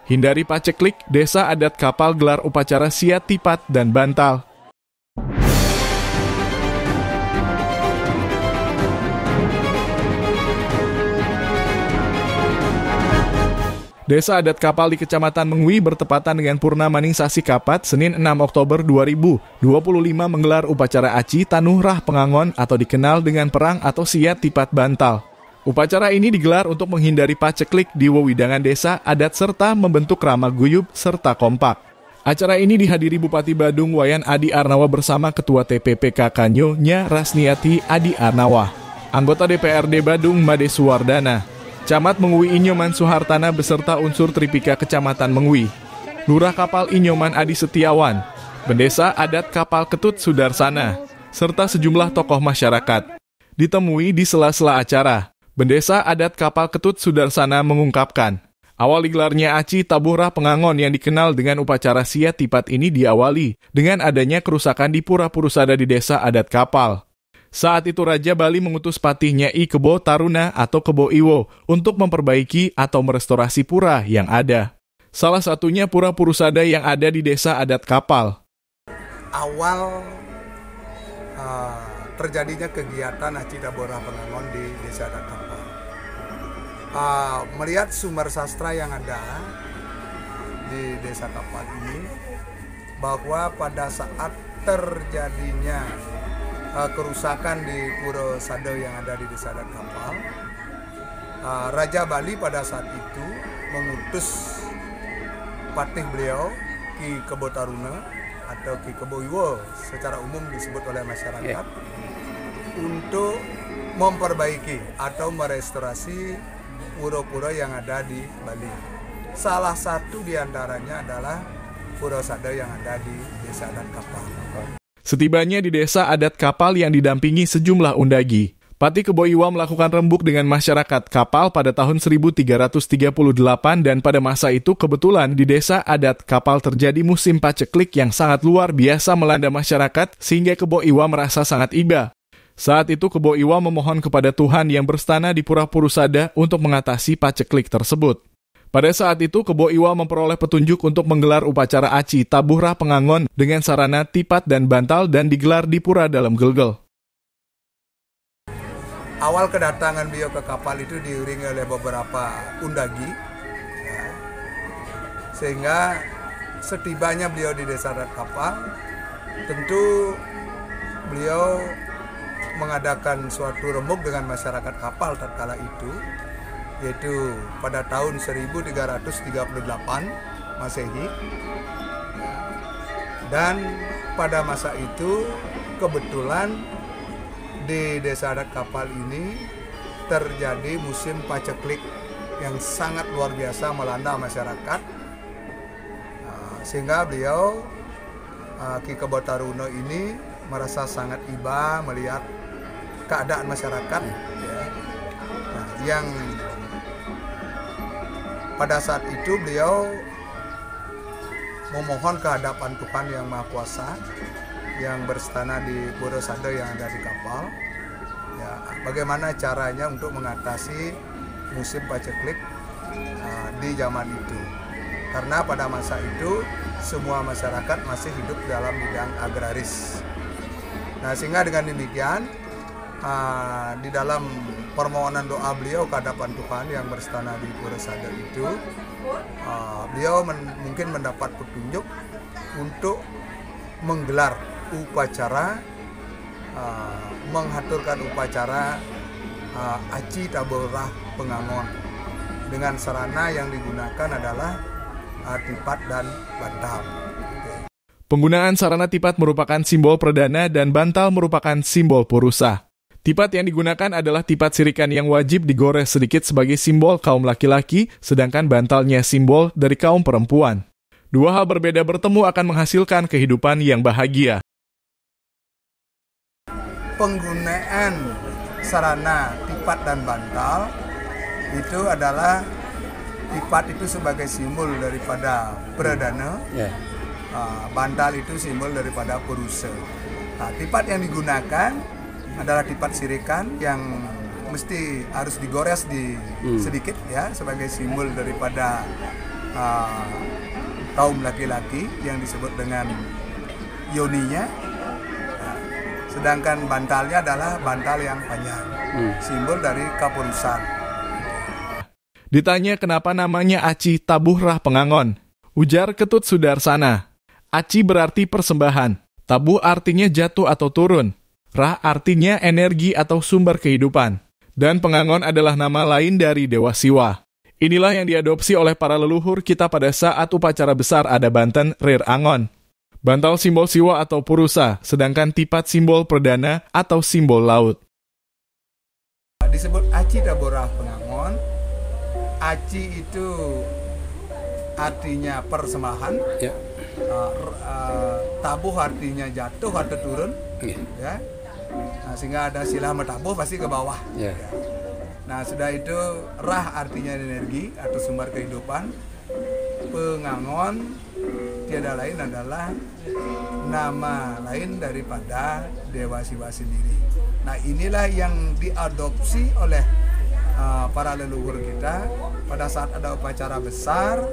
Hindari paceklik, Desa Adat Kapal gelar upacara siat tipat dan bantal. Desa Adat Kapal di Kecamatan Mengwi bertepatan dengan Purnama Ningsasi Kapat, Senin 6 Oktober 2025 menggelar upacara Aci Tanuh Rah Pengangon atau dikenal dengan perang atau siat tipat bantal. Upacara ini digelar untuk menghindari paceklik di wewidangan desa adat serta membentuk ramah guyub serta kompak. Acara ini dihadiri Bupati Badung Wayan Adi Arnawa bersama Ketua TPPK Kanyo Nya Rasniati Adi Arnawa, anggota DPRD Badung Made Suwardana, Camat Mengwi Inyoman Suhartana beserta unsur Tripika Kecamatan Mengwi, Lurah Kapal Inyoman Adi Setiawan, Bendesa Adat Kapal Ketut Sudarsana, serta sejumlah tokoh masyarakat. Ditemui di sela-sela acara, Bendesa Adat Kapal Ketut Sudarsana mengungkapkan, awal digelarnya Aci Tabuh Rah Pengangon yang dikenal dengan upacara siat tipat ini diawali dengan adanya kerusakan di Pura Purusada di Desa Adat Kapal. Saat itu Raja Bali mengutus patihnya I Kebo Taruna atau Kebo Iwo untuk memperbaiki atau merestorasi pura yang ada. Salah satunya Pura Purusada yang ada di Desa Adat Kapal. Awal terjadinya kegiatan Aci Tabuh Rah Pengangon di Desa Adat Kapal. Melihat sumber sastra yang ada di Desa Kapal ini, bahwa pada saat terjadinya kerusakan di Pura Sado yang ada di Desa Adat Kapal, Raja Bali pada saat itu mengutus patih beliau Ki Kebo Taruna atau Ki Kebo Iwo secara umum disebut oleh masyarakat, untuk memperbaiki atau merestorasi pura-pura yang ada di Bali. Salah satu diantaranya adalah Pura Sado yang ada di Desa Adat Kapal. Setibanya di Desa Adat Kapal yang didampingi sejumlah undagi, Patih Kebo Iwa melakukan rembuk dengan masyarakat Kapal pada tahun 1338 dan pada masa itu kebetulan di Desa Adat Kapal terjadi musim paceklik yang sangat luar biasa melanda masyarakat sehingga Kebo Iwa merasa sangat iba. Saat itu Kebo Iwa memohon kepada Tuhan yang berstana di Pura Purusada untuk mengatasi paceklik tersebut. Pada saat itu, Kebo Iwa memperoleh petunjuk untuk menggelar upacara Aci Tabuh Rah Pengangon dengan sarana tipat dan bantal dan digelar di Pura Dalam Gelgel. Awal kedatangan beliau ke kapal itu diiringi oleh beberapa undagi, ya, sehingga setibanya beliau di Desa Adat Kapal, tentu beliau mengadakan suatu rembuk dengan masyarakat kapal tatkala itu, yaitu pada tahun 1338 Masehi. Dan pada masa itu kebetulan di Desa Adat Kapal ini terjadi musim paceklik yang sangat luar biasa melanda masyarakat, sehingga beliau Ki Kebo Taruna ini merasa sangat iba melihat keadaan masyarakat, ya, yang pada saat itu beliau memohon ke hadapan Tuhan Yang Maha Kuasa yang berstana di Pura Sado yang ada di kapal, ya, bagaimana caranya untuk mengatasi musim paceklik di zaman itu, karena pada masa itu semua masyarakat masih hidup dalam bidang agraris. Nah, sehingga dengan demikian di dalam permohonan doa beliau ke hadapan Tuhan yang berstana di Pura Sado itu, beliau mungkin mendapat petunjuk untuk menggelar upacara, menghaturkan upacara Aci Tabuh Rah Pengangon dengan sarana yang digunakan adalah tipat dan bantal. Penggunaan sarana tipat merupakan simbol perdana dan bantal merupakan simbol purusa. Tipat yang digunakan adalah tipat sirikan yang wajib digores sedikit sebagai simbol kaum laki-laki, sedangkan bantalnya simbol dari kaum perempuan. Dua hal berbeda bertemu akan menghasilkan kehidupan yang bahagia. Penggunaan sarana tipat dan bantal itu adalah tipat itu sebagai simbol daripada perdana, bantal itu simbol daripada purusa. Nah, tipat yang digunakan adalah tipat sirikan yang mesti harus digores sedikit, ya, sebagai simbol daripada kaum laki-laki yang disebut dengan yoninya. Nah, sedangkan bantalnya adalah bantal yang panjang, simbol dari kepurusan. Ditanya kenapa namanya Aci Tabuh Rah Pengangon, ujar Ketut Sudarsana, Aci berarti persembahan, tabuh artinya jatuh atau turun, Rah artinya energi atau sumber kehidupan, dan Pengangon adalah nama lain dari Dewa Siwa. Inilah yang diadopsi oleh para leluhur kita pada saat upacara besar Ada Banten Rir Angon. Bantal simbol Siwa atau Purusa, sedangkan tipat simbol perdana atau simbol laut. Disebut Aci Tabuh Rah Pengangon. Aci itu artinya persembahan, ya. Tabuh artinya jatuh atau turun, ya. Nah, sehingga ada sila metabuh pasti ke bawah. Ya. Nah, sudah itu Rah artinya energi atau sumber kehidupan. Pengangon tiada lain adalah nama lain daripada Dewa Siwa sendiri. Nah, inilah yang diadopsi oleh para leluhur kita pada saat ada upacara besar,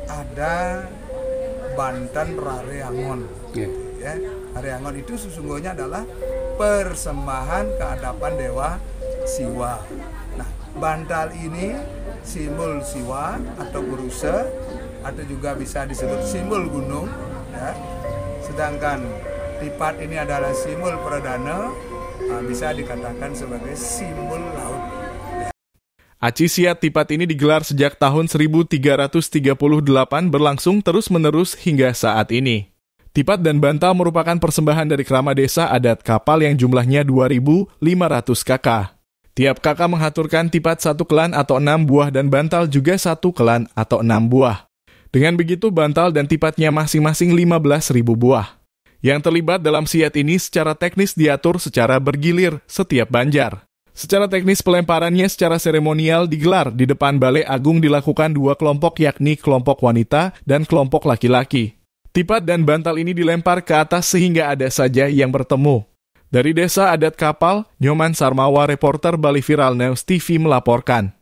ada Banten Rare Angon. Ya, Rare Angon itu sesungguhnya adalah persembahan ke hadapan Dewa Siwa. Nah, bantal ini simbol Siwa atau Purusa, atau juga bisa disebut simbol gunung, ya. Sedangkan tipat ini adalah simbol perdana, bisa dikatakan sebagai simbol laut. Aci Siat tipat ini digelar sejak tahun 1338 berlangsung terus-menerus hingga saat ini. Tipat dan bantal merupakan persembahan dari kerama desa adat Kapal yang jumlahnya 2.500 kakak. Tiap kakak mengaturkan tipat 1 kelan atau 6 buah dan bantal juga 1 kelan atau 6 buah. Dengan begitu bantal dan tipatnya masing-masing 15.000 buah. Yang terlibat dalam siat ini secara teknis diatur secara bergilir setiap banjar. Secara teknis pelemparannya secara seremonial digelar di depan Balai Agung dilakukan 2 kelompok yakni kelompok wanita dan kelompok laki-laki. Tipat dan bantal ini dilempar ke atas sehingga ada saja yang bertemu. Dari Desa Adat Kapal, Nyoman Sarmawa, reporter Bali Viral News TV melaporkan.